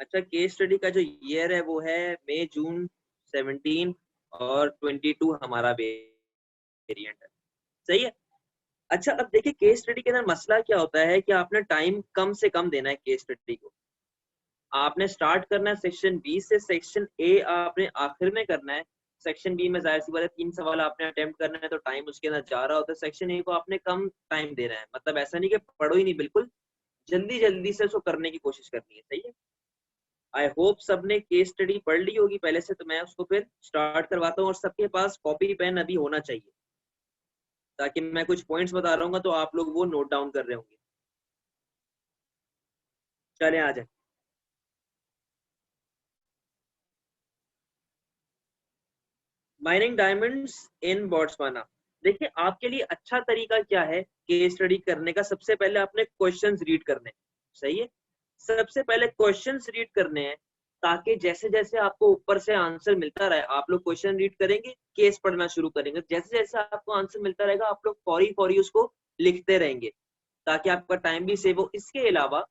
अच्छा, case study का जो ईयर है वो है मई जून 17 और 22 हमारा वेरिएंट है। सही है। अच्छा, अब देखिए केस स्टडी के अंदर मसला क्या होता है कि आपने टाइम कम से कम देना है केस स्टडी को। आपने स्टार्ट करना है सेक्शन बी से, सेक्शन ए आपने आखिर में करना है। सेक्शन बी में जाहिर सी बात है 3 सवाल आपने अटेम्प्ट करना है तो टाइम उसके अंदर जा रहा होता है। सेक्शन ए को आपने कम टाइम देना है, मतलब ऐसा नहीं कि पढ़ो ही नहीं, बिल्कुल जल्दी जल्दी से उसको करने की कोशिश करनी है। सही है। आई होप सबने केस स्टडी पढ़ ली होगी पहले से, तो मैं उसको फिर स्टार्ट करवाता हूँ। और सबके पास कॉपी पेन अभी होना चाहिए, ताकि मैं कुछ पॉइंट्स बता रहा हूँ तो आप लोग वो नोट डाउन कर रहे होंगे। चले आ जाए। माइनिंग डायमंड्स इन बोट्सवाना। देखिए आपके लिए अच्छा तरीका क्या है केस स्टडी करने का। सबसे पहले आपने क्वेश्चंस रीड करने हैं। सही है। सबसे पहले क्वेश्चंस रीड करने हैं, ताकि जैसे जैसे आपको ऊपर से आंसर मिलता रहे, आप लोग क्वेश्चन रीड करेंगे, केस पढ़ना शुरू करेंगे। जैसे जैसे आपको आंसर मिलता रहेगा आप लोग फौरी फौरी उसको लिखते रहेंगे, ताकि आपका टाइम भी सेव हो। इसके अलावा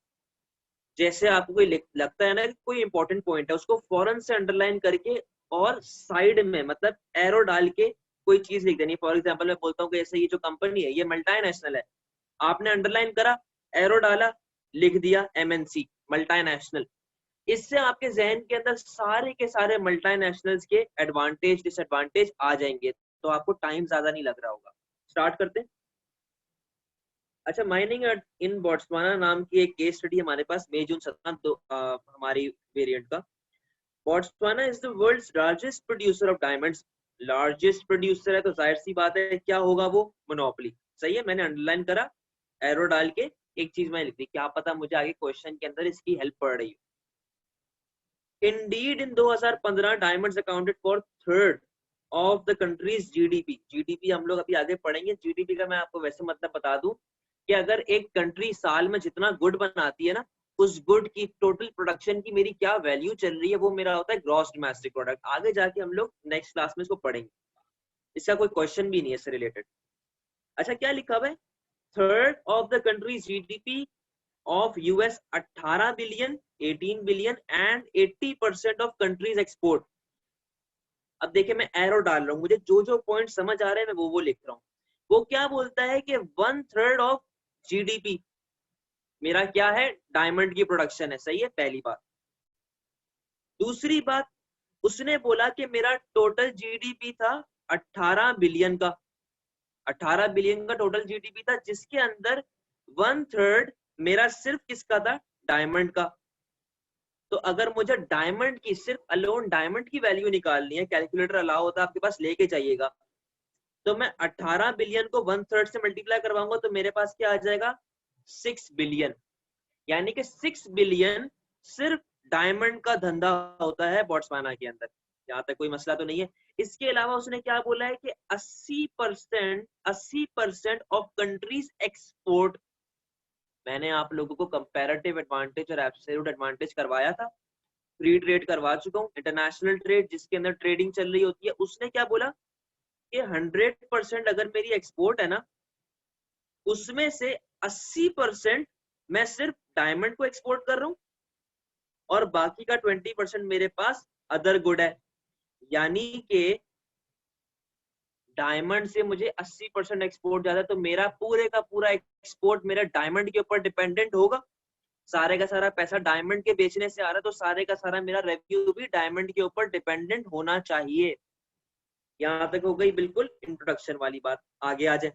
जैसे आपको कोई लगता है ना कि कोई इंपॉर्टेंट पॉइंट है, उसको फौरन से अंडरलाइन करके और साइड में मतलब एरो डाल के कोई चीज लिख देनी। फॉर एग्जांपल मैं बोलता हूँ कि जैसे ये जो कंपनी है ये मल्टीनेशनल है, आपने अंडरलाइन करा, एरो डाला, लिख दिया एमएनसी मल्टीनेशनल। इससे आपके जहन के अंदर सारे के सारे मल्टीनेशनल्स के एडवांटेज डिसएडवांटेज आ जाएंगे, तो आपको टाइम ज्यादा नहीं लग रहा होगा। स्टार्ट करते हैं। अच्छा, माइनिंग इन बोट्सवाना नाम की एक केस स्टडी हमारे पास मई जून 17 हमारी वेरिएंट का। Botswana is the world's largest producer of diamonds. Largest producer है तो जाहिर सी बात है क्या होगा वो, मोनोपोली। सही है, मैंने अंडरलाइन करा, एरो डाल के एक चीज मैंने लिख दी, क्या पता मुझे आगे क्वेश्चन के अंदर इसकी हेल्प पड़ रही हो। Indeed in 2015 diamonds accounted for third of the countries GDP. GDP हम लोग अभी आगे पढ़ेंगे। जीडीपी का मैं आपको वैसे मतलब बता दूं कि अगर एक कंट्री साल में जितना गुड बनाती है ना, उस गुड की टोटल प्रोडक्शन की मेरी क्या वैल्यू चल रही है, वो मेरा होता है ग्रॉस डोमेस्टिक प्रोडक्ट। आगे जाके हम लोग नेक्स्ट क्लास में इसको पढ़ेंगे, इसका कोई क्वेश्चन भी नहीं है इससे रिलेटेड। अच्छा, क्या लिखा हुआ है? Third of the country GDP of US 18 billion, 18 billion and 80% of countries export. अब देखिए मैं एरो डाल रहा हूँ, मुझे जो जो पॉइंट समझ आ रहे हैं मैं वो लिख रहा हूँ। वो क्या बोलता है कि 1/3 ऑफ जीडीपी मेरा क्या है, डायमंड की प्रोडक्शन है। सही है, पहली बात। दूसरी बात, उसने बोला कि मेरा टोटल जीडीपी था 18 बिलियन का। 18 बिलियन का टोटल जीडीपी था, जिसके अंदर 1/3 मेरा सिर्फ किसका था, डायमंड का। तो अगर मुझे डायमंड की, सिर्फ अलोन डायमंड की वैल्यू निकालनी है, कैलकुलेटर अलाउ होता है आपके पास, लेके जाइएगा, तो मैं 18 बिलियन को 1/3 से मल्टीप्लाई करवाऊंगा तो मेरे पास क्या आ जाएगा, 6 बिलियन। यानी कि 6 बिलियन सिर्फ डायमंड का धंधा होता है बोट्सवाना के अंदर। यहाँ तक कोई मसला तो नहीं है। इसके अलावा उसने क्या बोला है कि 80% ऑफ कंट्रीज एक्सपोर्ट। मैंने आप लोगों को कंपैरेटिव एडवांटेज और एब्सोल्यूट एडवांटेज करवाया था, फ्री ट्रेड करवा चुका हूँ, इंटरनेशनल ट्रेड जिसके अंदर ट्रेडिंग चल रही होती है। उसने क्या बोला कि 100% अगर मेरी एक्सपोर्ट है ना, उसमें से 80% मैं सिर्फ डायमंड को एक्सपोर्ट कर रहा हूँ और बाकी का 20% मेरे पास अदर गुड है। यानी कि डायमंड से मुझे 80% एक्सपोर्ट जाता है, तो मेरा पूरे का पूरा एक्सपोर्ट मेरा डायमंड के ऊपर डिपेंडेंट होगा। सारे का सारा पैसा डायमंड के बेचने से आ रहा है, तो सारे का सारा मेरा रेवेन्यू भी डायमंड के ऊपर डिपेंडेंट होना चाहिए। यहाँ तक हो गई बिल्कुल इंट्रोडक्शन वाली बात। आगे आ जाए।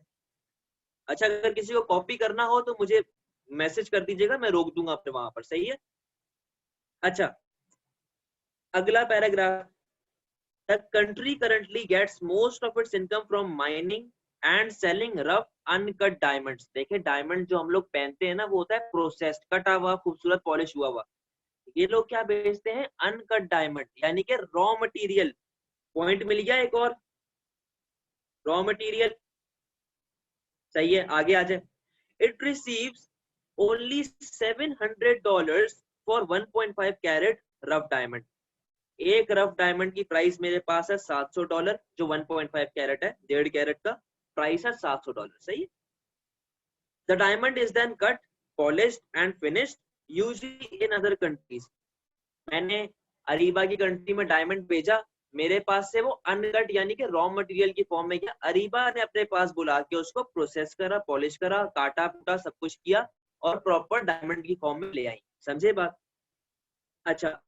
अच्छा, अगर किसी को कॉपी करना हो तो मुझे मैसेज कर दीजिएगा, मैं रोक दूंगा अपने वहां पर। सही है। अच्छा, अगला paragraph, the country currently gets most of its income from mining and selling rough uncut diamonds. देखिए डायमंड जो हम लोग पहनते हैं ना, वो होता है प्रोसेस्ड, कटा हुआ, खूबसूरत, पॉलिश हुआ हुआ। ये लोग क्या बेचते हैं, अनकट डायमंड, यानी कि रॉ मटेरियल। पॉइंट मिल गया एक और, रॉ मटेरियल। सही है, आगे आ जाए। It receives only $700 for 1.5 carat rough diamond. एक रफ डायमंड की प्राइस मेरे पास है $700, जो 1.5 कैरेट है, 1.5 कैरेट का प्राइस है $700। सही है। The diamond is then cut, polished and finished usually in other countries. मैंने अरीबा की कंट्री में डायमंड भेजा, मेरे पास से वो अनकट यानी कि रॉ मटेरियल की फॉर्म में गया, अरीबा ने अपने पास बुला के उसको प्रोसेस करा, पॉलिश करा, काटा कूटा सब कुछ किया और प्रॉपर डायमंड की फॉर्म में ले आई। समझे बात? अच्छा,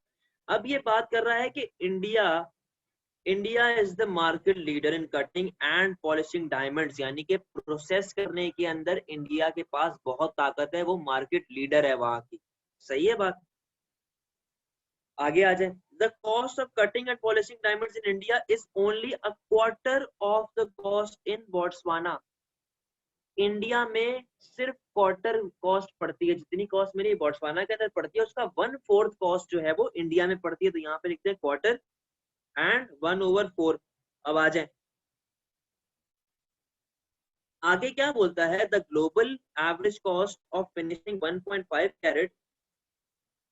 अब ये बात कर रहा है कि India is the market leader in cutting and polishing diamonds, यानी कि प्रोसेस करने के अंदर इंडिया के पास बहुत ताकत है, वो मार्केट लीडर है वहां की। सही है बात? आगे आ जाए। The cost of cutting and polishing diamonds in India is only a quarter of the cost in Botswana. India में सिर्फ क्वार्टर कॉस्ट पड़ती है, जितनी कॉस्ट मेरी बोट्सवाना के अंदर पड़ती है उसका 1/4 कॉस्ट जो है वो इंडिया में पड़ती है। तो यहाँ पे लिखते हैं क्वार्टर एंड 1/4। अब आ जाए आगे क्या बोलता है, the global average cost of finishing 1.5 carat,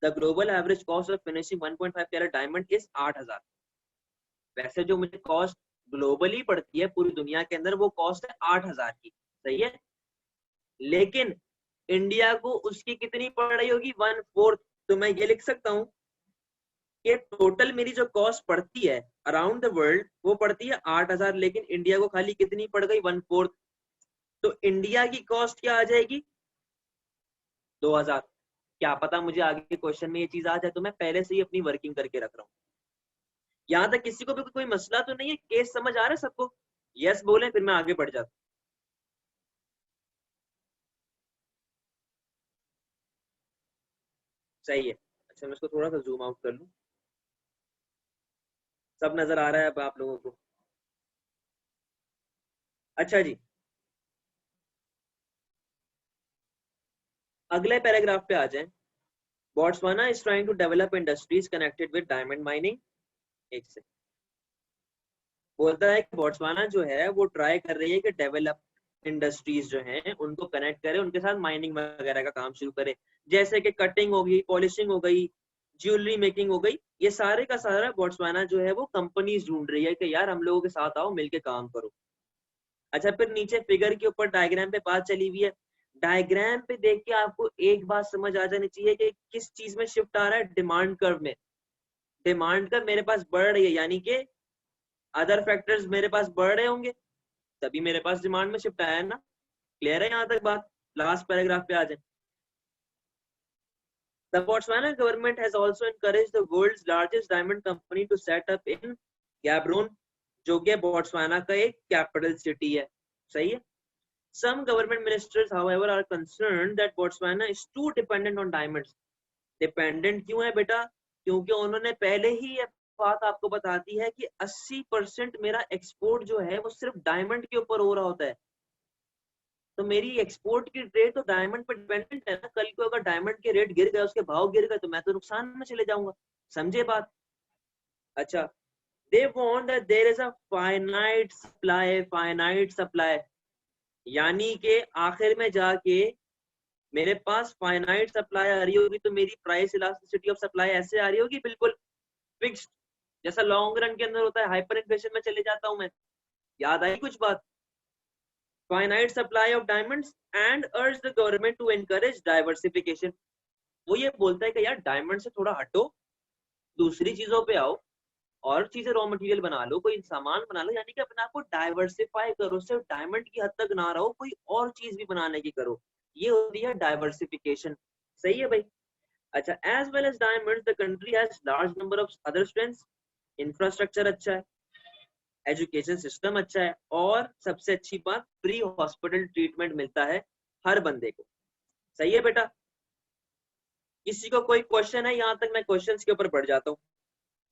the global average cost of finishing 1.5 carat diamond is 8,000। वैसे जो मुझे कॉस्ट ग्लोबली पड़ती है पूरी दुनिया के अंदर वो कॉस्ट है 8,000 की। सही है, लेकिन इंडिया को उसकी कितनी पड़ रही होगी? 1/4। तो मैं ये लिख सकता हूँ कि टोटल मेरी जो कॉस्ट पड़ती है अराउंड द वर्ल्ड वो पड़ती है 8,000, लेकिन इंडिया को खाली कितनी पड़ गई? 1/4। तो इंडिया की कॉस्ट क्या आ जाएगी? 2,000। क्या पता मुझे आगे के क्वेश्चन में ये चीज आ जाए, तो मैं पहले से ही अपनी वर्किंग करके रख रहा हूँ। यहाँ तक किसी को भी कोई मसला तो नहीं है? केस समझ आ रहा है सबको? यस बोले फिर मैं आगे बढ़ जाता हूँ। सही है। अच्छा, मैं इसको थोड़ा सा जूम आउट कर लूँ। सब नजर आ रहा है अब आप लोगों को? अच्छा जी, अगले पैराग्राफ पे आ जाएं। Botswana is trying to develop industries connected with diamond mining. एक से बोलता है कि बोट्सवाना जो है वो ट्राई कर रही है कि डेवलप इंडस्ट्रीज जो हैं उनको कनेक्ट करे, उनके साथ माइनिंग वगैरह का काम शुरू करे। जैसे कि कटिंग हो गई, पॉलिशिंग हो गई, ज्वेलरी मेकिंग हो गई, ये सारे का सारा बोट्सवाना जो है वो कंपनीज ढूंढ रही है कि यार हम लोगों के साथ आओ, मिलके काम करो। अच्छा, फिर नीचे फिगर के ऊपर डायग्राम पे बात चली हुई है। डायग्राम पे देख के आपको एक बात समझ आ जानी चाहिए कि किस चीज में शिफ्ट आ रहा है, डिमांड कर्व में। डिमांड कर्व मेरे पास बढ़ रही है, यानी कि अदर फैक्टर्स मेरे पास बढ़ रहे होंगे तभी मेरे पास डिमांड में शिफ्ट आया है ना। क्लियर है यहाँ तक बात? लास्ट पैराग्राफ पे आ जाए। The Botswana government has also encouraged the world's largest diamond company to set up in Gaborone, जो कि बोट्सवाना का एक कैपिटल सिटी है। सही है। Some government ministers, however, are concerned that Botswana is too dependent on diamonds. Dependent क्यों है बेटा? क्योंकि उन्होंने पहले ही ये बात आपको बता दी है कि 80% मेरा एक्सपोर्ट जो है वो सिर्फ डायमंड के ऊपर हो रहा होता है। तो मेरी एक्सपोर्ट की ट्रेड तो डायमंड पर डिपेंडेंट है ना। कल को अगर डायमंड के रेट गिर गए, उसके भाव गिर गए, तो मैं तो नुकसान में चले जाऊंगा। समझे बात? अच्छा, they want that there is a finite supply, यानी कि आखिर में जाके मेरे पास फाइनाइट सप्लाई आ रही होगी तो मेरी प्राइस इलास्टिसिटी ऑफ सप्लाई ऐसे आ रही होगी बिल्कुल फिक्स्ड, जैसा लॉन्ग रन के अंदर होता है। हाइपर इन्फ्लेशन में चले जाता हूं मैं। याद आई कुछ बात? Finite supply of diamonds and urge the government to encourage diversification. वो ये बोलता है कि यार डायमंड से थोड़ा हटो, दूसरी चीजों पे आओ, और चीजें रॉ मटेरियल बना लो, कोई सामान बना लो, यानी कि अपने आप को डाइवर्सिफाई करो, सिर्फ डायमंड की हद तक ना रहो, कोई और चीज भी बनाने की करो। ये होती है डाइवर्सिफिकेशन। सही है भाई? अच्छा, as well as diamond the country has large number of other strengths. Infrastructure अच्छा है, एजुकेशन सिस्टम अच्छा है, और सबसे अच्छी बात फ्री हॉस्पिटल ट्रीटमेंट मिलता है हर बंदे को। सही है बेटा? किसी को कोई क्वेश्चन है? यहाँ तक मैं क्वेश्चंस के ऊपर बढ़ जाता हूँ।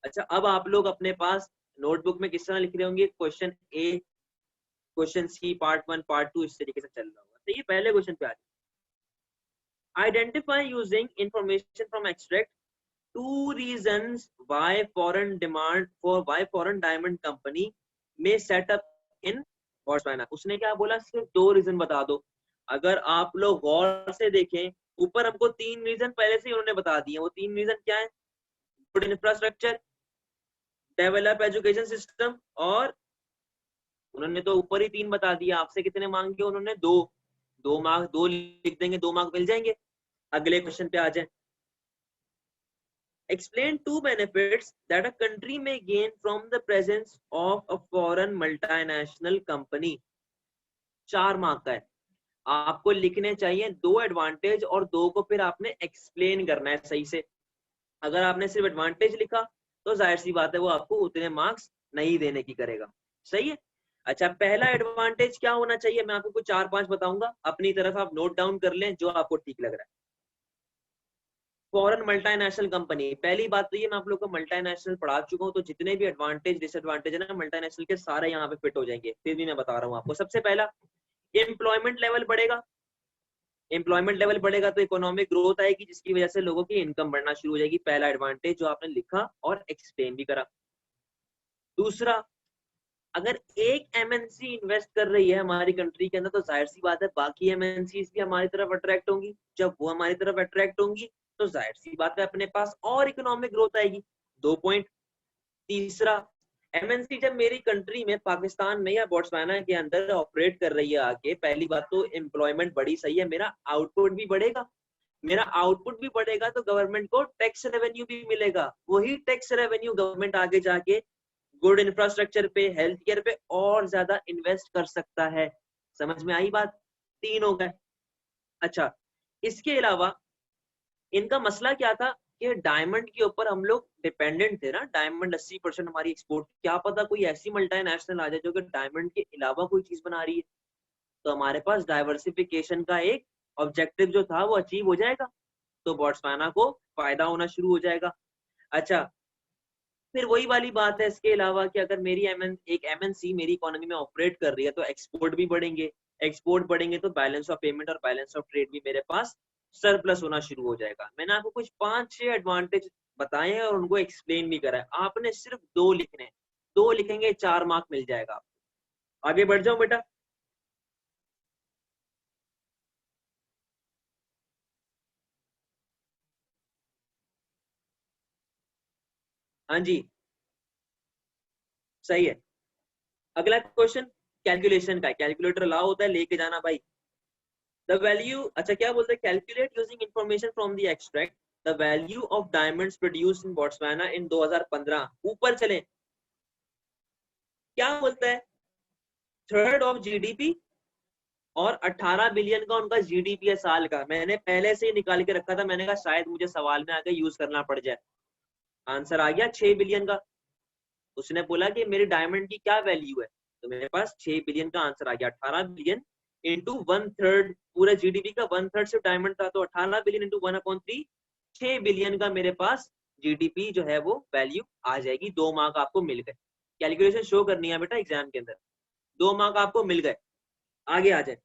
अच्छा, अब आप लोग अपने पास नोटबुक में किस तरह लिख रहे होंगे? क्वेश्चन ए, क्वेश्चन सी, पार्ट 1, पार्ट 2, इस तरीके से चल रहा होगा। तो ये पहले क्वेश्चन पे आ जाए। Identify using information from extract two reasons why foreign diamond company में सेटअप इन बोट्सवाना। उसने क्या बोला? सिर्फ 2 रीजन बता दो। अगर आप लोग गौर से देखें, ऊपर हमको 3 रीजन पहले से ही उन्होंने बता दिए। वो 3 रीजन क्या है? Good infrastructure, develop education system, और उन्होंने तो ऊपर ही 3 बता दिया। आपसे कितने मांगे उन्होंने? 2। 2 मार्क्स, 2 लिख देंगे, 2 मार्क्स मिल जाएंगे। अगले क्वेश्चन पे आ जाए। explain two benefits that a country may gain from the presence of a foreign multinational company. 4 mark का है, आपको लिखने चाहिए 2 एडवांटेज और 2 को फिर आपने एक्सप्लेन करना है सही से। अगर आपने सिर्फ एडवांटेज लिखा तो जाहिर सी बात है वो आपको उतने मार्क्स नहीं देने की करेगा। सही है। अच्छा, पहला एडवांटेज क्या होना चाहिए, मैं आपको कुछ 4-5 बताऊंगा, अपनी तरफ आप नोट डाउन कर लें जो आपको ठीक लग रहा है। फॉरेन मल्टीनेशनल कंपनी, पहली बात तो ये मैं आप लोग को मल्टीनेशनल पढ़ा चुका हूँ, तो जितने भी एडवांटेज डिसएडवांटेज है ना मल्टीनेशनल के सारे यहाँ पे फिट हो जाएंगे, फिर भी मैं बता रहा हूँ आपको। सबसे पहला, एम्प्लॉयमेंट लेवल बढ़ेगा। एम्प्लॉयमेंट लेवल बढ़ेगा तो इकोनॉमिक ग्रोथ आएगी, जिसकी वजह से लोगों की इनकम बढ़ना शुरू हो जाएगी। पहला एडवांटेज जो आपने लिखा और एक्सप्लेन भी करा। दूसरा, अगर एक एमएनसी इन्वेस्ट कर रही है हमारी कंट्री के अंदर तो जाहिर सी बात है बाकी एमएनसीज भी हमारी तरफ अट्रैक्ट होंगी। जब वो हमारी तरफ अट्रैक्ट होंगी तो जाहिर सी बात है अपने पास और इकोनॉमिक ग्रोथ आएगी। 2 पॉइंट। तीसरा, एमएनसी जब मेरी कंट्री में पाकिस्तान में या बोट्सवाना के अंदर ऑपरेट कर रही है आके, पहली बात तो एम्प्लॉयमेंट बड़ी सही है, मेरा आउटपुट भी बढ़ेगा। मेरा आउटपुट भी बढ़ेगा तो गवर्नमेंट को टैक्स रेवेन्यू भी मिलेगा। वही टैक्स रेवेन्यू गवर्नमेंट आगे जाके गुड इंफ्रास्ट्रक्चर पे, हेल्थ केयर पे और ज्यादा इन्वेस्ट कर सकता है। समझ में आई बात? 3 हो गए। अच्छा, इसके अलावा इनका मसला क्या था कि डायमंड के ऊपर हम लोग डिपेंडेंट थे ना, डायमंड 80% हमारी एक्सपोर्ट। क्या पता कोई ऐसी मल्टीनेशनल आ जाए जो कि डायमंड के अलावा कोई चीज बना रही है, तो हमारे पास डाइवर्सिफिकेशन का एक ऑब्जेक्टिव जो था वो अचीव हो जाएगा, तो बोट्सवाना को फायदा होना शुरू हो जाएगा। अच्छा, फिर वही वाली बात है इसके अलावा कि अगर मेरी एक एमएनसी मेरी इकोनॉमी में ऑपरेट कर रही है तो एक्सपोर्ट भी बढ़ेंगे। एक्सपोर्ट बढ़ेंगे तो बैलेंस ऑफ पेमेंट और बैलेंस ऑफ ट्रेड भी मेरे पास सरप्लस होना शुरू हो जाएगा। मैंने आपको कुछ 5-6 एडवांटेज बताए हैं और उनको एक्सप्लेन भी करा है। आपने सिर्फ 2 लिखने हैं, 2 लिखेंगे 4 मार्क मिल जाएगा आपको। आगे बढ़ जाओ बेटा। हाँ जी, सही है। अगला क्वेश्चन कैलकुलेशन का है, कैलकुलेटर लाओ होता है लेके जाना भाई। द वैल्यू, अच्छा क्या बोलते हैं, calculate using information from the extract the value of diamonds produced in Botswana in 2015। ऊपर चले, क्या बोलता है, थर्ड ऑफ जीडीपी और 18 बिलियन का उनका जीडीपी है साल का। मैंने पहले से ही निकाल के रखा था, मैंने कहा शायद मुझे सवाल में आगे यूज करना पड़ जाए। आंसर आ गया 6 बिलियन का। उसने बोला कि मेरी डायमंड की क्या वैल्यू है, तो मेरे पास 6 बिलियन का आंसर आ गया। 18 बिलियन इंटू 1/3, पूरा जीडीपी का 1/3 सिर्फ डायमंड था, तो 18 बिलियन इंटू 1/3, 6 बिलियन का मेरे पास जीडीपी जो है वो वैल्यू आ जाएगी। 2 मार्क आपको मिल गए। कैलकुलेशन शो करनी है बेटा एग्जाम के अंदर। 2 मार्क आपको मिल गए। आगे आ जाए,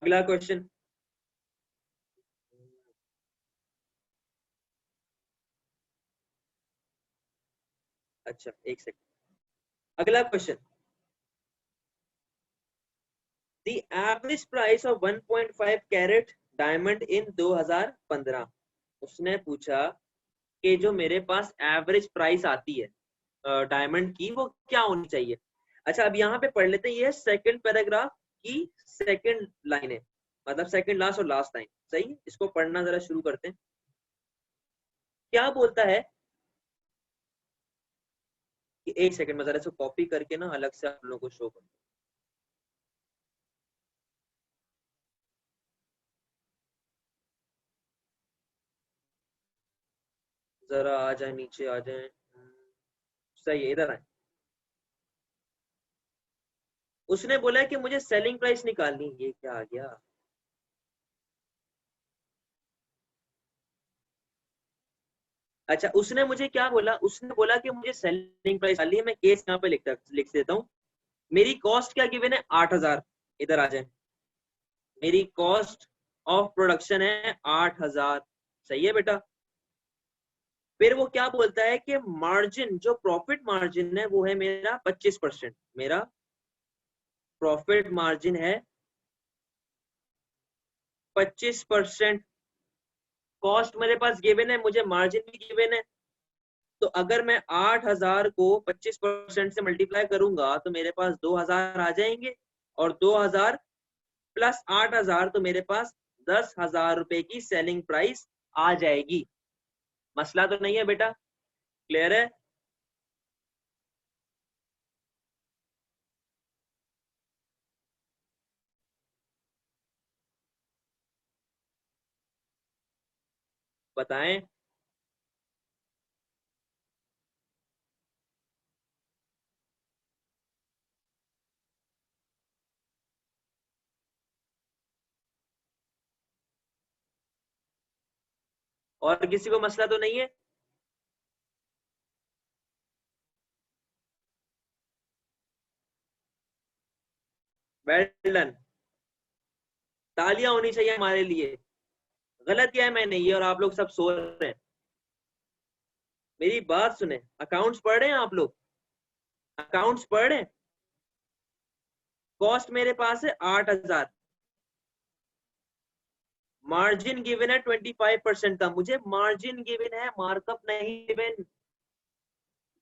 अगला क्वेश्चन। अच्छा एक सेकंड, अगला question, the average price of 1.5 carat diamond in 2015। उसने पूछा कि जो मेरे पास एवरेज प्राइस आती है डायमंड की वो क्या होनी चाहिए। अच्छा, अब यहाँ पे पढ़ लेते हैं, ये सेकंड पैराग्राफ की सेकंड लाइन है, मतलब सेकंड लास्ट और लास्ट लाइन। सही, इसको पढ़ना जरा शुरू करते हैं। क्या बोलता है कि एक सेकंड में जरा इसको कॉपी करके ना अलग से आप लोगों को शो करूँ। जरा आ जाए, नीचे आ जाए। सही है, इधर आए। उसने बोला कि मुझे सेलिंग प्राइस निकालनी, ये क्या आ गया। अच्छा, उसने मुझे क्या बोला, उसने बोला कि मुझे सेलिंग प्राइस निकालनी है। मैं केस यहाँ पे लिख देता हूँ। मेरी कॉस्ट क्या गिवन है, 8000। इधर आ जाए, मेरी कॉस्ट ऑफ प्रोडक्शन है 8000। सही है बेटा। फिर वो क्या बोलता है कि मार्जिन, जो प्रॉफिट मार्जिन है वो है मेरा 25%। मेरा प्रॉफिट मार्जिन है 25%। कॉस्ट मेरे पास गिवन है, मुझे मार्जिन भी गिवन है। तो अगर मैं 8000 को 25% से मल्टीप्लाई करूंगा तो मेरे पास 2000 आ जाएंगे, और 2000 प्लस 8000 तो मेरे पास 10,000 रुपए की सेलिंग प्राइस आ जाएगी। मसला तो नहीं है बेटा, क्लियर है? बताएं। और किसी को मसला तो नहीं है? वेल डन, तालियां होनी चाहिए हमारे लिए। गलत किया है मैंने ये और आप लोग सब सो रहे हैं। मेरी बात सुने, अकाउंट्स पढ़ रहे हैं आप लोग? अकाउंट्स पढ़ रहे हैं? कॉस्ट मेरे पास है 8,000, मार्जिन गिवन है 25% का। मुझे मार्जिन गिवन है, मार्कअप नहीं गिवन।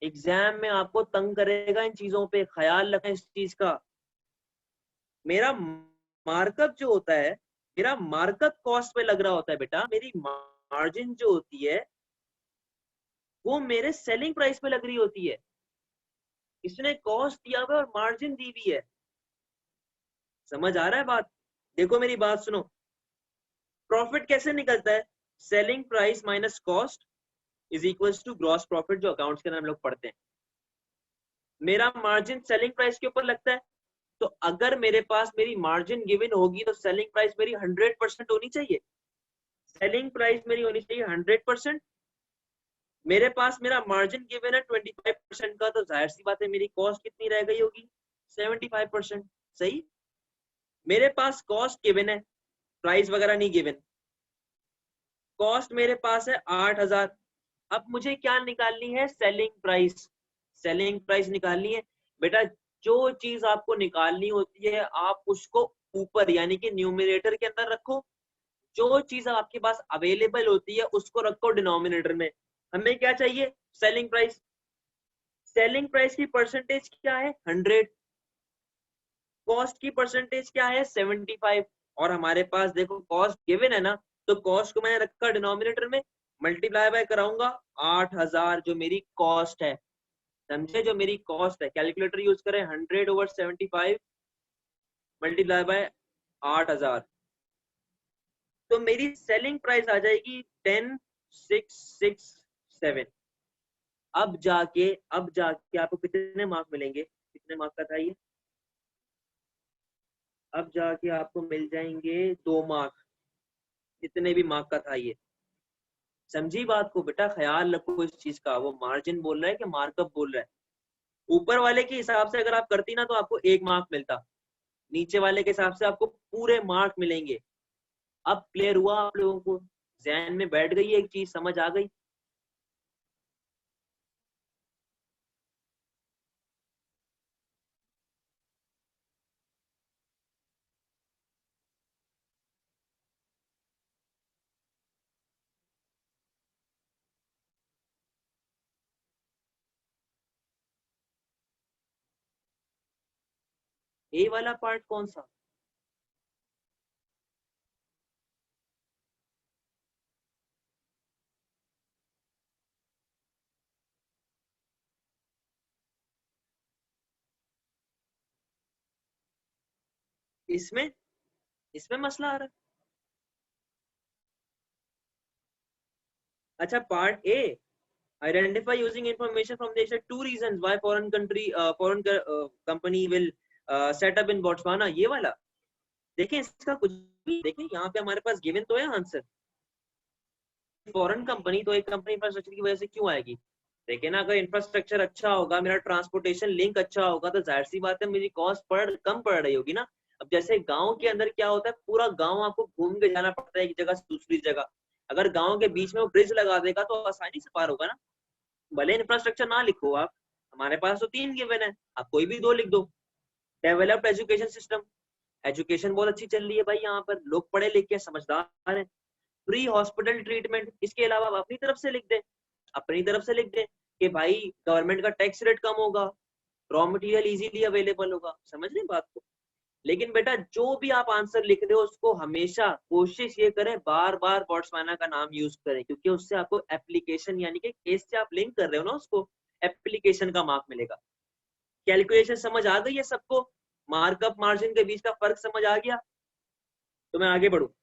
एग्जाम में आपको तंग करेगा इन चीजों पे, ख्याल रखें इस चीज का। मेरा मार्कअप जो होता है, मेरा मार्कअप कॉस्ट पे लग रहा होता है बेटा। मेरी मार्जिन जो होती है वो मेरे सेलिंग प्राइस पे लग रही होती है। इसने कॉस्ट दिया हुआ है और मार्जिन दी हुई है। समझ आ रहा है बात? देखो मेरी बात सुनो, प्रॉफिट कैसे निकलता है? Selling price minus cost is equals to gross profit, जो अकाउंट्स के अंदर हम लोग पढ़ते हैं। मेरा मार्जिन सेलिंग प्राइस के ऊपर लगता है, तो अगर मेरे पास मेरी मार्जिन गिवन होगी तो सेलिंग प्राइस मेरी 100% होनी चाहिए। सेलिंग प्राइस मेरी होनी चाहिए 100%। मेरे पास मेरा मार्जिन गिवन है 25% का, तो जाहिर सी बात है मेरी कॉस्ट कितनी रह गई होगी? 75%। सही। मेरे पास कॉस्ट गिवन है, प्राइस वगैरह नहीं गिवन। कॉस्ट मेरे पास है 8,000। अब मुझे क्या निकालनी है? Selling price. सेलिंग प्राइस निकालनी है बेटा। जो चीज आपको निकालनी होती है आप उसको ऊपर यानी कि न्यूमरेटर के अंदर रखो, जो चीज आपके पास अवेलेबल होती है उसको रखो डिनोमिनेटर में। हमें क्या चाहिए? Selling price. सेलिंग प्राइस की परसेंटेज क्या है? 100। कॉस्ट की परसेंटेज क्या है? 75। और हमारे पास देखो कॉस्ट गिवन है ना, तो कॉस्ट को मैंने रखा डिनोमिनेटर में, मल्टीप्लाई बाय कराऊंगा 8,000 जो मेरी कॉस्ट है। समझे? जो मेरी कॉस्ट है, कैलकुलेटर यूज करें, 100/75 मल्टीप्लाई बाय 8,000, तो मेरी सेलिंग प्राइस आ जाएगी 10,667। अब जाके आपको कितने मार्क मिलेंगे? कितने मार्क का था ये? अब जाके आपको मिल जाएंगे 2 मार्क। कितने भी मार्क का था ये? समझी बात को बेटा? ख्याल रखो इस चीज का। वो मार्जिन बोल रहा है कि मार्कअप बोल रहा है? ऊपर वाले के हिसाब से अगर आप करती ना तो आपको 1 मार्क मिलता, नीचे वाले के हिसाब से आपको पूरे मार्क मिलेंगे। अब क्लियर हुआ आप लोगों को? जहन में बैठ गई एक चीज, समझ आ गई? ए वाला पार्ट कौन सा? इसमें इसमें मसला आ रहा है? अच्छा, part A, identify using information from the two reasons why foreign company will set up in Botswana, ये वाला। देखें इसका कुछ भी, देखें यहाँ पे हमारे पास गिवन तो है आंसर। फॉरेन कंपनी तो एक कंपनी इंफ्रास्ट्रक्चर की वजह से क्यों आएगी? देखिए ना, अगर इंफ्रास्ट्रक्चर अच्छा होगा, मेरा ट्रांसपोर्टेशन लिंक अच्छा होगा, तो जाहिर सी बात है मेरी कॉस्ट कम पड़ रही होगी ना। अब जैसे गांव के अंदर क्या होता है, पूरा गांव आपको घूम के जाना पड़ता है एक जगह से दूसरी जगह। अगर गांव के बीच में वो ब्रिज लगा देगा तो आसानी से पार होगा ना। भले इंफ्रास्ट्रक्चर ना लिखो आप, हमारे पास तो 3 गिवन है, आप कोई भी 2 लिख दो। डेवलप्ड एजुकेशन सिस्टम, एजुकेशन बहुत अच्छी चल रही है भाई, यहाँ पर लोग पढ़े लिखे समझदार हैं। फ्री हॉस्पिटल ट्रीटमेंट, इसके अलावा आप अपनी तरफ से लिख दें, अपनी तरफ से लिख दें कि भाई गवर्नमेंट का टैक्स रेट कम होगा, रॉ मटेरियल इजीली अवेलेबल होगा। समझ रहे बात को? लेकिन बेटा जो भी आप आंसर लिख रहे हो उसको हमेशा कोशिश ये करें बार बार बोट्सवाना का नाम यूज करें, क्योंकि उससे आपको एप्लीकेशन यानी कि केस से आप लिंक कर रहे हो ना, उसको एप्लीकेशन का मार्क मिलेगा। कैलकुलेशन समझ आ गई है सबको? मार्कअप मार्जिन के बीच का फर्क समझ आ गया? तो मैं आगे बढ़ू।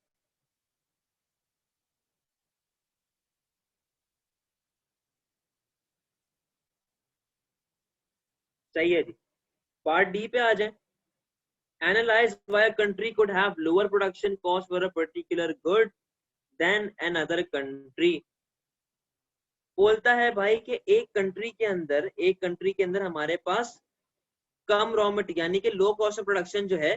सही है जी, पार्ट डी पे आ जाए। Analyze why a country could have lower production cost for a particular good than another country। बोलता है भाई कि एक कंट्री के अंदर हमारे पास कम रॉ मटेरियल यानी कि लो कॉस्ट ऑफ प्रोडक्शन जो है,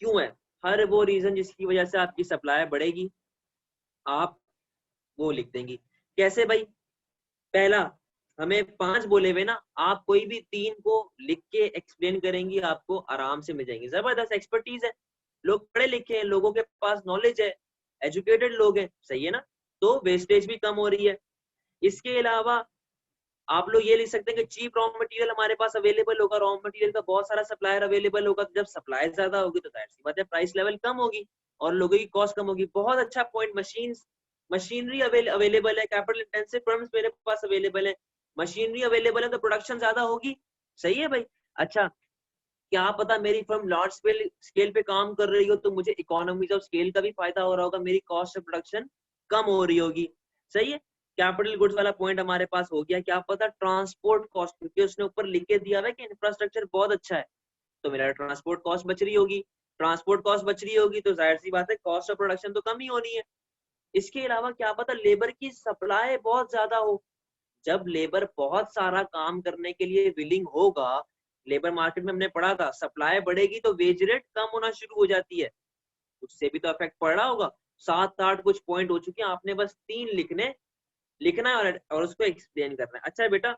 क्यों है? हर वो रीजन जिसकी वजह से आपकी सप्लाई बढ़ेगी, आप वो लिख देंगी। कैसे भाई? पहला, हमें 5 बोले हुए ना, आप कोई भी 3 को लिख के एक्सप्लेन करेंगी, आपको आराम से मिल जाएंगे। जबरदस्त एक्सपर्टीज है, लोग पढ़े लिखे हैं, लोगों के पास नॉलेज है, एजुकेटेड लोग हैं, सही है ना? तो वेस्टेज भी कम हो रही है। इसके अलावा आप लोग ये लिख सकते हैं कि चीप रॉ मटेरियल हमारे पास अवेलेबल होगा, रॉ मटेरियल का बहुत सारा सप्लायर अवेलेबल होगा। जब सप्लाई ज्यादा होगी तो जाहिर सी बात है प्राइस लेवल कम होगी और लोगों की कॉस्ट कम होगी। बहुत अच्छा पॉइंट। मशीनरी अवेलेबल है, कैपिटल इंटेंसिव फर्म्स मेरे पास अवेलेबल है, मशीनरी अवेलेबल है तो प्रोडक्शन ज्यादा होगी। सही है भाई। अच्छा, क्या पता मेरी फर्म लार्ज स्केल पे काम कर रही हो तो मुझे इकोनॉमीज ऑफ स्केल का भी फायदा हो रहा होगा, मेरी कॉस्ट ऑफ प्रोडक्शन कम हो रही होगी। सही है। कैपिटल गुड्स वाला पॉइंट हमारे पास हो गया। क्या पता ट्रांसपोर्ट कॉस्ट, क्योंकि उसने ऊपर लिख के दिया हुआ है कि इंफ्रास्ट्रक्चर बहुत अच्छा है तो मेरा ट्रांसपोर्ट कॉस्ट बच रही होगी। ट्रांसपोर्ट कॉस्ट बच रही होगी तो जाहिर सी बात है कॉस्ट ऑफ प्रोडक्शन तो कम ही होनी है। इसके अलावा क्या पता लेबर की सप्लाई बहुत ज्यादा हो। जब लेबर बहुत सारा काम करने के लिए विलिंग होगा, लेबर मार्केट में हमने पढ़ा था सप्लाई बढ़ेगी तो वेज रेट कम होना शुरू हो जाती है, उससे भी तो इफेक्ट पड़ रहा होगा। 7-8 कुछ पॉइंट हो चुके हैं, आपने बस 3 लिखना है और उसको एक्सप्लेन करना है। अच्छा बेटा,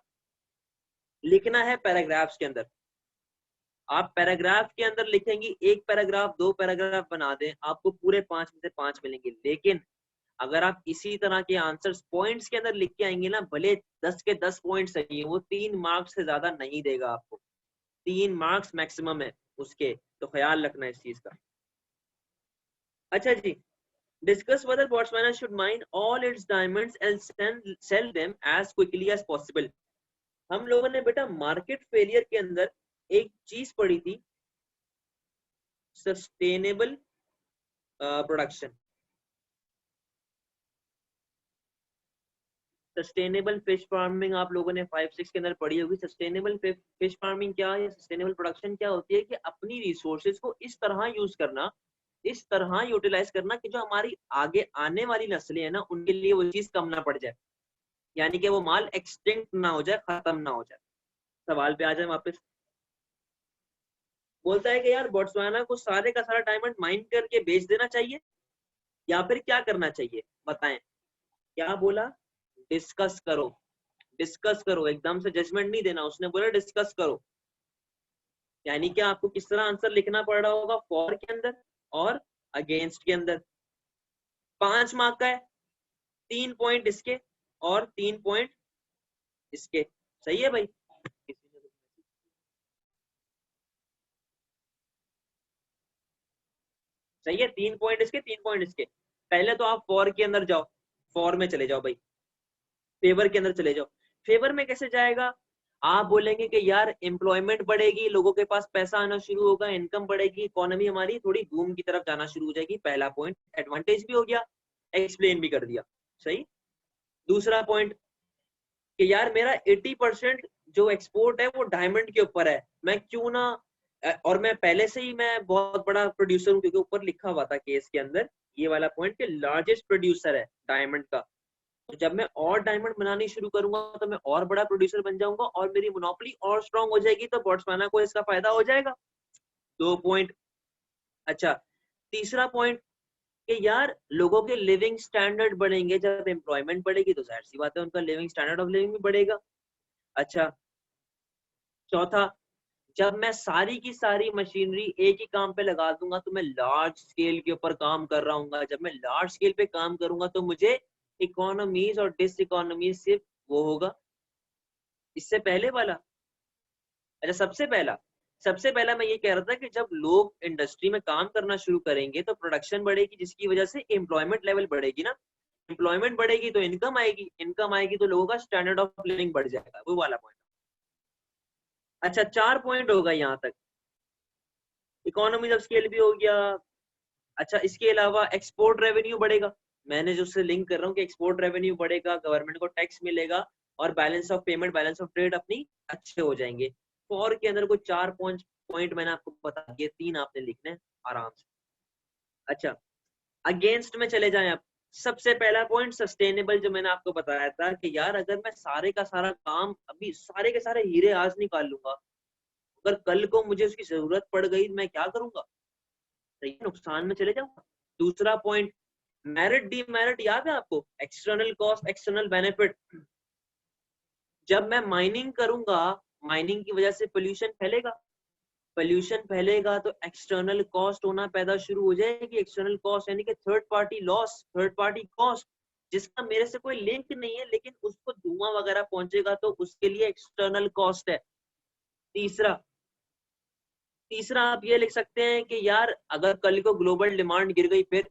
लिखना है पैराग्राफ्स के अंदर। आप पैराग्राफ के अंदर लिखेंगी, एक पैराग्राफ 2 पैराग्राफ बना दें, आपको पूरे 5 में से 5 मिलेंगे। लेकिन अगर आप इसी तरह के आंसर्स पॉइंट्स के अंदर लिख के आएंगे ना, भले 10 के 10 पॉइंट सही है, वो 3 मार्क्स से ज्यादा नहीं देगा आपको। 3 मार्क्स मैक्सिमम है उसके, तो ख्याल रखना इस चीज का। अच्छा जी, discuss whether Botswana should mine all its diamonds and sell them as quickly as possible। हम लोगों ने बेटा मार्केट फेलियर के अंदर एक चीज पढ़ी थी, sustainable production. Sustainable fish farming आप लोगों ने 5-6 के अंदर पढ़ी होगी। सस्टेनेबल फिश फार्मिंग क्या है, सस्टेनेबल प्रोडक्शन क्या होती है कि अपनी रिसोर्सेज को इस तरह यूज करना, इस तरह यूटिलाइज करना कि जो हमारी आगे आने वाली नस्लें हैं ना, उनके लिए वो चीज कम ना पड़ जाए, यानी कि वो माल एक्सटिंक्ट ना हो जाए, खत्म ना हो जाए। सवाल पे आ जाए वापस। बोलता है कि यार बोट्सवाना को सारे का सारा डायमंड माइन करके बेच देना चाहिए या फिर क्या करना चाहिए, बताएं। क्या बोला? डिस्कस करो। डिस्कस करो, एकदम से जजमेंट नहीं देना, उसने बोला डिस्कस करो। यानी कि आपको किस तरह आंसर लिखना पड़ रहा होगा, फॉर के अंदर और अगेंस्ट के अंदर। 5 मार्क का है, 3 पॉइंट इसके और 3 पॉइंट इसके। सही है भाई। सही है, 3 पॉइंट इसके 3 पॉइंट इसके। पहले तो आप फॉर के अंदर जाओ, फॉर में चले जाओ भाई, फेवर के अंदर चले जाओ। फेवर में कैसे जाएगा? आप बोलेंगे कि यार एम्प्लॉयमेंट बढ़ेगी, लोगों के पास पैसा आना शुरू होगा, इनकम बढ़ेगी, इकोनॉमी हमारी थोड़ी बूम की तरफ जाना शुरू हो जाएगी। पहला पॉइंट एडवांटेज भी हो गया, एक्सप्लेन भी कर दिया। सही। दूसरा पॉइंट कि यार मेरा 80% जो एक्सपोर्ट है वो डायमंड के ऊपर है, मैं क्यों ना, और मैं पहले से ही मैं बहुत बड़ा प्रोड्यूसर हूँ, क्योंकि ऊपर लिखा हुआ था केस के अंदर ये वाला पॉइंट कि लार्जेस्ट प्रोड्यूसर है डायमंड का। तो जब मैं और डायमंड बनानी शुरू करूंगा तो मैं और बड़ा प्रोड्यूसर बन जाऊंगा और मेरी मोनोपोली और स्ट्रांग हो जाएगी, तो बोट्सवाना को इसका फायदा हो जाएगा। 2 पॉइंट। अच्छा, तीसरा पॉइंट कि यार लोगों के लिविंग स्टैंडर्ड बढ़ेंगे, जब एम्प्लॉयमेंट बढ़ेगी तो जाहिर सी बात है उनका लिविंग स्टैंडर्ड ऑफ लिविंग भी बढ़ेगा। अच्छा, चौथा, जब मैं सारी की सारी मशीनरी एक ही काम पे लगा दूंगा तो मैं लार्ज स्केल के ऊपर काम कर रहा हूँ, जब मैं लार्ज स्केल पे काम करूंगा तो मुझे इकोनॉमीज और डिस इकोनॉमीज से वो होगा। इससे पहले वाला, अच्छा सबसे पहला, सबसे पहला मैं ये कह रहा था कि जब लोग इंडस्ट्री में काम करना शुरू करेंगे तो प्रोडक्शन बढ़ेगी, जिसकी वजह से एम्प्लॉयमेंट लेवल बढ़ेगी ना, एम्प्लॉयमेंट बढ़ेगी तो इनकम आएगी, इनकम आएगी तो लोगों का स्टैंडर्ड ऑफ लिविंग बढ़ जाएगा, वो वाला पॉइंट। अच्छा 4 पॉइंट होगा यहाँ तक, इकोनॉमीज ऑफ स्केल भी हो गया। अच्छा इसके अलावा एक्सपोर्ट रेवेन्यू बढ़ेगा, मैंने जो उससे लिंक कर रहा हूँ कि एक्सपोर्ट रेवेन्यू बढ़ेगा, गवर्नमेंट को टैक्स मिलेगा और balance of payment, balance of trade अपनी अच्छे हो जाएंगे। फॉर के अंदर कोई 4 पॉइंट मैंने आपको बता दिए, 3 आपने लिखने हैं आराम से। अच्छा अगेंस्ट में चले जाएं आप। सबसे पहला पॉइंट सस्टेनेबल, जो मैंने आपको बताया था कि यार अगर मैं सारे का सारा काम अभी सारे के सारे हीरे आज निकाल लूंगा, अगर कल को मुझे उसकी जरूरत पड़ गई मैं क्या करूंगा, सही नुकसान में चले जाऊंगा। दूसरा पॉइंट मेरिट डीमेरिट याद है आपको, एक्सटर्नल कॉस्ट एक्सटर्नल बेनिफिट। जब मैं माइनिंग करूंगा, माइनिंग की वजह से पोल्यूशन फैलेगा, पोल्यूशन फैलेगा तो एक्सटर्नल कॉस्ट होना पैदा शुरू हो जाएगी। एक्सटर्नल कॉस्ट यानी कि third party loss, third party cost, जिसका मेरे से कोई लिंक नहीं है लेकिन उसको धुआं वगैरह पहुंचेगा तो उसके लिए एक्सटर्नल कॉस्ट है। तीसरा तीसरा आप ये लिख सकते हैं कि यार अगर कल को ग्लोबल डिमांड गिर गई, फिर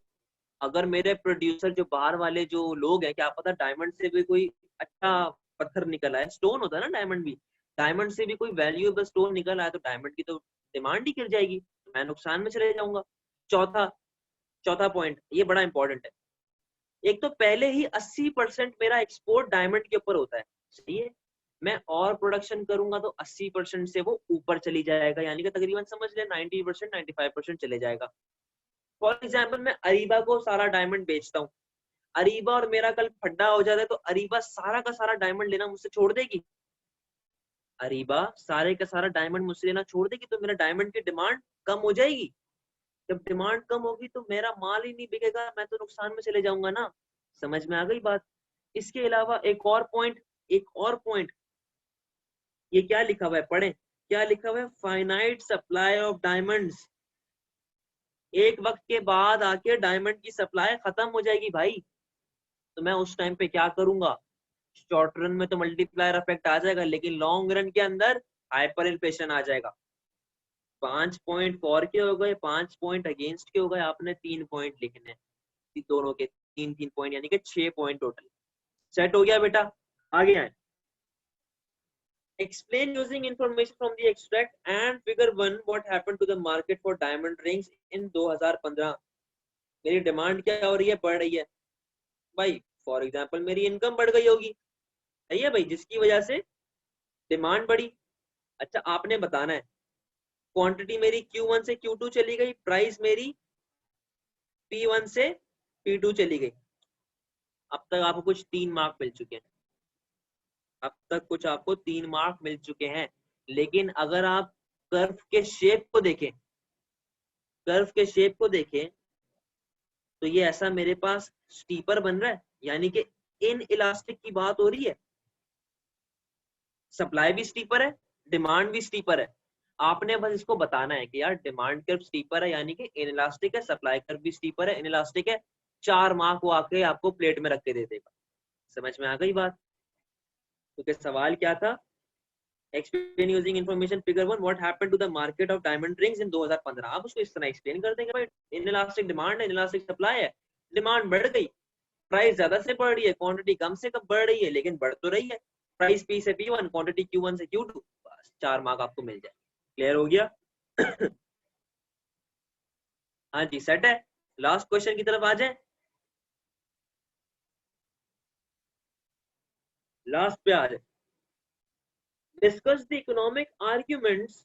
अगर मेरे प्रोड्यूसर जो बाहर वाले जो लोग हैं, क्या पता डायमंड से भी कोई अच्छा पत्थर निकल आए, स्टोन होता है ना डायमंड भी, डायमंड से भी कोई वैल्यूएबल स्टोन निकल आया तो डायमंड की तो डिमांड ही गिर जाएगी, तो मैं नुकसान में चले जाऊंगा। चौथा चौथा पॉइंट ये बड़ा इंपॉर्टेंट है। एक तो पहले ही 80% मेरा एक्सपोर्ट डायमंड के ऊपर होता है, सही है, मैं और प्रोडक्शन करूंगा तो 80% से वो ऊपर चली जाएगा, यानी कि तकरीबन समझ ले 90% 95% चले जाएगा। फॉर एग्जाम्पल मैं अरीबा को सारा डायमंड बेचता हूँ, अरीबा और मेरा कल फड्डा हो जाता है तो अरीबा सारा का सारा डायमंड लेना मुझसे छोड़ देगी, अरीबा सारे का सारा डायमंड मुझसे लेना छोड़ देगी तो मेरा डायमंड की डिमांड कम हो जाएगी। जब डिमांड कम होगी तो मेरा माल ही नहीं बिकेगा, मैं तो नुकसान में चले जाऊंगा ना। समझ में आ गई बात। इसके अलावा एक और पॉइंट ये क्या लिखा हुआ है, पढ़ें क्या लिखा हुआ है, फाइनाइट सप्लाई ऑफ डायमंड्स। एक वक्त के बाद आके डायमंड की सप्लाई खत्म हो जाएगी भाई, तो मैं उस टाइम पे क्या करूंगा, शॉर्ट रन में तो मल्टीप्लायर इफेक्ट आ जाएगा लेकिन लॉन्ग रन के अंदर हाइपर इन्फ्लेशन आ जाएगा। 5 पॉइंट फॉर के हो गए, 5 पॉइंट अगेंस्ट के हो गए, आपने 3 पॉइंट लिखने हैं दोनों के, 3 पॉइंट यानी कि 6 पॉइंट टोटल। सेट हो गया बेटा, आगे आए। Explain using information from the extract and figure 1 what happened to the market for diamond rings in 2015। मेरी डिमांड क्या हो रही है, बढ़ रही है भाई, फॉर एग्जांपल मेरी इनकम बढ़ गई होगी, सही है भाई, जिसकी वजह से डिमांड बढ़ी। अच्छा आपने बताना है क्वांटिटी मेरी Q1 से Q2 चली गई, प्राइस मेरी P1 से P2 चली गई। अब तक आपको कुछ 3 मार्क मिल चुके हैं, अब तक कुछ आपको 3 मार्क मिल चुके हैं। लेकिन अगर आप कर्व के शेप को देखें, कर्व के शेप को देखें तो ये ऐसा मेरे पास स्टीपर बन रहा है, यानी कि इन इलास्टिक की बात हो रही है, सप्लाई भी स्टीपर है, डिमांड भी स्टीपर है। आपने बस इसको बताना है कि यार डिमांड कर्व स्टीपर है यानी कि इन इलास्टिक है, सप्लाई कर्व भी स्टीपर है, इन इलास्टिक है। 4 मार्क वो आके आपको प्लेट में रख के दे देगा। समझ में आ गई बात। तो सवाल क्या था, explain using information figure 1 what happened to the market of diamond rings in 2015। आप उसको इस तरह एक्सप्लेन कर देंगे भाई, इनइलास्टिक डिमांड है, इनइलास्टिक सप्लाई है, डिमांड बढ़ गई, प्राइस ज्यादा से बढ़ रही है, क्वांटिटी कम से कम बढ़ रही है लेकिन बढ़ तो रही है, प्राइस P से P1, क्वांटिटी Q1 से Q2, बस 4 मार्क आपको मिल जाए। क्लियर हो गया। हाँ जी सेट है। लास्ट क्वेश्चन की तरफ आ जाए, लास्ट पे आ जाए। Discuss the economic arguments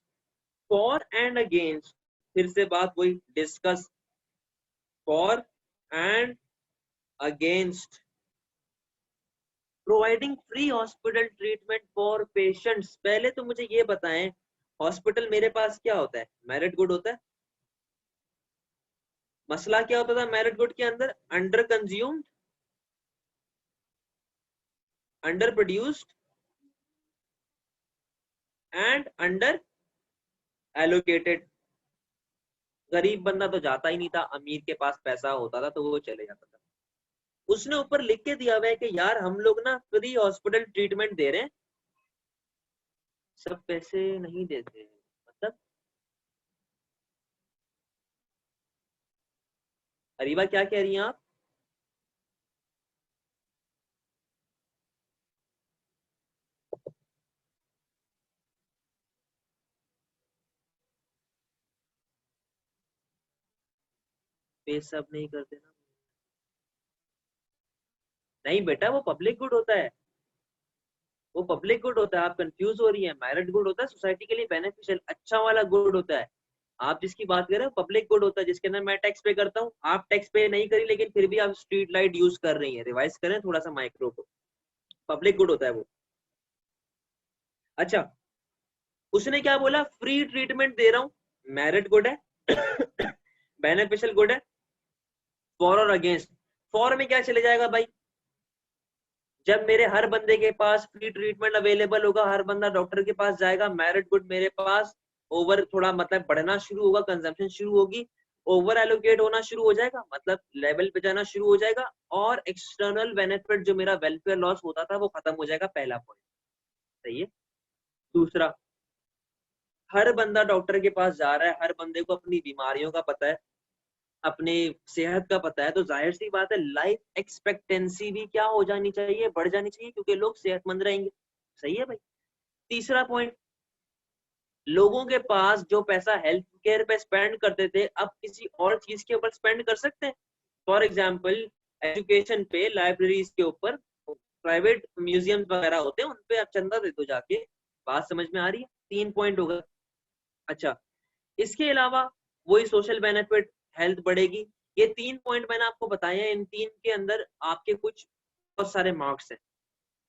for and against. फिर से बात वही, discuss for and against providing free hospital treatment for patients. पहले तो मुझे ये बताएं, हॉस्पिटल मेरे पास क्या होता है, मेरिट गुड होता है। मसला क्या होता था मेरिट गुड के अंदर, under consumed, under produced and under allocated. गरीब बंदा तो जाता ही नहीं था, अमीर के पास पैसा होता था तो वो चले जाता था। उसने ऊपर लिख के दिया हुआ है कि यार हम लोग ना फ्री हॉस्पिटल ट्रीटमेंट दे रहे हैं, सब पैसे नहीं देते, मतलब अरीबा क्या कह रही हैं आप? पे सब नहीं करते ना? नहीं बेटा, वो पब्लिक गुड होता है, वो पब्लिक गुड होता है, आप कंफ्यूज हो रही है। मेरिट गुड होता है सोसाइटी के लिए बेनिफिशियल, अच्छा वाला गुड होता है। आप जिसकी बात कर रहे हो पब्लिक गुड होता है, जिसके अंदर मैं टैक्स पे करता हूँ, आप टैक्स पे नहीं करी लेकिन फिर भी आप स्ट्रीट लाइट यूज कर रही है। रिवाइज करें थोड़ा सा माइक्रो को, पब्लिक गुड होता है वो। अच्छा, उसने क्या बोला? फ्री ट्रीटमेंट दे रहा हूँ, मेरिट गुड है। बेनिफिशियल गुड है। फॉर और अगेंस्ट, फॉर में क्या चले जाएगा भाई? जब मेरे हर बंदे के पास फ्री ट्रीटमेंट अवेलेबल होगा, हर बंदा डॉक्टर के पास जाएगा, मेरिट गुड मेरे पास ओवर थोड़ा मतलब बढ़ना शुरू होगा, कंजम्पशन शुरू होगी, ओवर एलोकेट होना शुरू हो जाएगा, मतलब लेवल पे जाना शुरू हो जाएगा, और एक्सटर्नल बेनिफिट जो मेरा वेलफेयर लॉस होता था वो खत्म हो जाएगा। पहला पॉइंट सही है। दूसरा, हर बंदा डॉक्टर के पास जा रहा है, हर बंदे को अपनी बीमारियों का पता है, अपने सेहत का पता है, तो जाहिर सी बात है लाइफ एक्सपेक्टेंसी भी क्या हो जानी चाहिए? बढ़ जानी चाहिए, क्योंकि लोग सेहतमंद रहेंगे। सही है भाई। तीसरा पॉइंट, लोगों के पास जो पैसा हेल्थ केयर पे स्पेंड करते थे अब किसी और चीज के ऊपर स्पेंड कर सकते हैं। फॉर एग्जाम्पल एजुकेशन पे, लाइब्रेरीज के ऊपर, प्राइवेट म्यूजियम वगैरह होते हैं, उनपे आप चंदा दे दो जाके। बात समझ में आ रही है? 3 पॉइंट होगा। अच्छा, इसके अलावा वही सोशल बेनिफिट, हेल्थ बढ़ेगी। ये 3 पॉइंट मैंने आपको बताए हैं, इन तीन के अंदर आपके कुछ बहुत सारे मार्क्स हैं।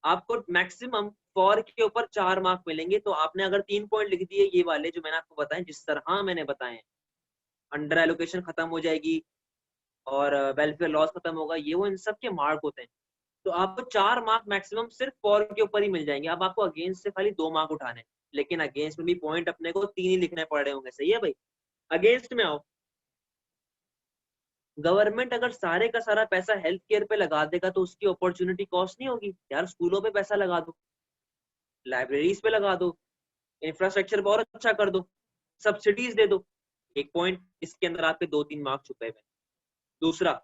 आपको मैक्सिमम फॉर के ऊपर 4 मार्क मिलेंगे। तो आपने अगर 3 पॉइंट लिख दिए ये वाले जो मैंने आपको बताए, जिस तरह मैंने बताए, अंडर एलोकेशन खत्म हो जाएगी और वेलफेयर लॉस खत्म होगा, ये वो इन सब के मार्क होते हैं। तो आपको 4 मार्क मैक्सिमम सिर्फ फॉर के ऊपर ही मिल जाएंगे। अब आपको अगेंस्ट से खाली 2 मार्क उठाने, लेकिन अगेंस्ट में भी पॉइंट अपने को 3 ही लिखने पड़ रहे होंगे। सही है भाई। अगेंस्ट में आओ, गवर्नमेंट अगर सारे का सारा पैसा हेल्थ केयर पे लगा देगा तो उसकी अपॉर्चुनिटी कॉस्ट नहीं होगी यार? स्कूलों पे पैसा लगा दो, लाइब्रेरीज पे लगा दो, इंफ्रास्ट्रक्चर बहुत अच्छा कर दो, सब्सिडीज दे दो। एक पॉइंट इसके अंदर आपके 2-3 मार्क छुपे हुए। दूसरा,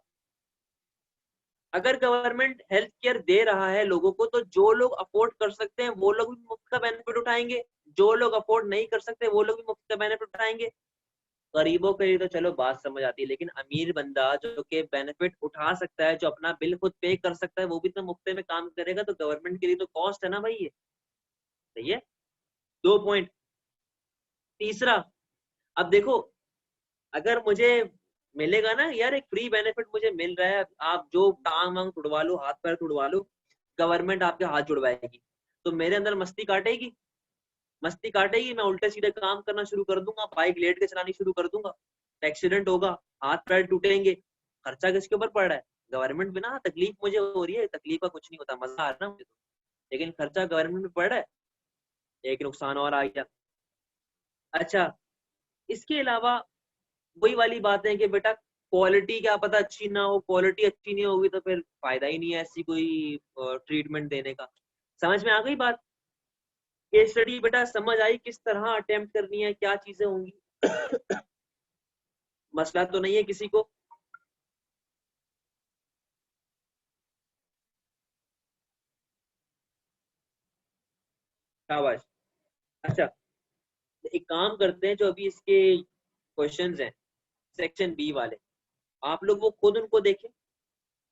अगर गवर्नमेंट हेल्थ केयर दे रहा है लोगों को, तो जो लोग अफोर्ड कर सकते हैं वो लोग भी मुफ्त का बेनिफिट उठाएंगे, जो लोग अफोर्ड नहीं कर सकते वो लोग भी मुफ्त का बेनिफिट उठाएंगे। गरीबों के लिए तो चलो बात समझ आती है, लेकिन अमीर बंदा जो के बेनिफिट उठा सकता है, जो अपना बिल खुद पे कर सकता है, वो भी तो मुफ्त में काम करेगा। तो गवर्नमेंट के लिए तो कॉस्ट है ना भाई ये। सही है। 2 पॉइंट। तीसरा, अब देखो, अगर मुझे मिलेगा ना यार एक फ्री बेनिफिट मुझे मिल रहा है, आप जो टांग वांग तुड़वा लो, हाथ पैर तुड़वा लो, गवर्नमेंट आपके हाथ जुड़वाएगी, तो मेरे अंदर मस्ती काटेगी, मस्ती काटेगी, मैं उल्टे सीधे काम करना शुरू कर दूंगा, बाइक लेट के चलानी शुरू कर दूंगा, एक्सीडेंट होगा, हाथ पैर टूटेंगे। खर्चा किसके ऊपर पड़ रहा है? गवर्नमेंट पे ना। तकलीफ मुझे हो रही है, तकलीफ का कुछ नहीं होता, मजा आ रहा है ना मुझे तो, लेकिन खर्चा गवर्नमेंट पे पड़ रहा है। एक नुकसान और आ गया। अच्छा, इसके अलावा वही वाली बात है कि बेटा क्वालिटी क्या पता अच्छी ना हो, क्वालिटी अच्छी नहीं होगी तो फिर फायदा ही नहीं है ऐसी कोई ट्रीटमेंट देने का। समझ में आ गई बात? केस स्टडी बेटा समझ आई किस तरह अटेम्प्ट करनी है, क्या चीजें होंगी? मसला तो नहीं है किसी को? शाबाश। अच्छा, एक काम करते हैं, जो अभी इसके क्वेश्चंस हैं सेक्शन बी वाले, आप लोग वो खुद उनको देखें,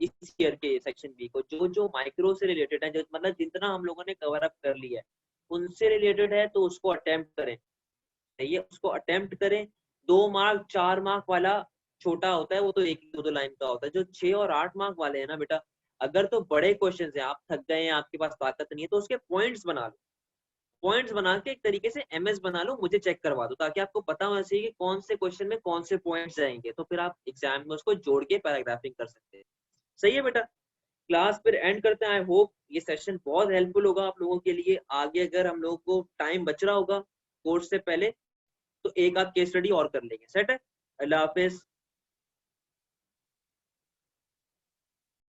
इस ईयर के सेक्शन बी को, जो जो माइक्रो से रिलेटेड है, जो मतलब जितना हम लोगों ने कवर अप कर लिया है उनसे रिलेटेड है, तो उसको अटेम्प्ट करें। सही है, उसको अटेम्प्ट करें। 2 मार्क 4 मार्क वाला छोटा होता है, वो तो 1-2 लाइन का होता है। जो 6 और 8 मार्क वाले हैं ना बेटा, अगर तो बड़े क्वेश्चन है, आप थक गए हैं, आपके पास ताकत नहीं है, तो उसके पॉइंट्स बना लो, पॉइंट्स बना के एक तरीके से एमएस बना लो, मुझे चेक करवा दो, ताकि आपको पता होना चाहिए कि कौन से क्वेश्चन में कौन से पॉइंट्स जाएंगे, तो फिर आप एग्जाम में उसको जोड़ के पैराग्राफिंग कर सकते हैं। सही है बेटा। क्लास फिर एंड करते हैं। आई होप ये सेशन बहुत हेल्पफुल होगा आप लोगों के लिए। आगे अगर हम लोगों को टाइम बच रहा होगा कोर्स से पहले, तो एक आध केस स्टडी और कर लेंगे। सेट है। अल्लाह हाफिज।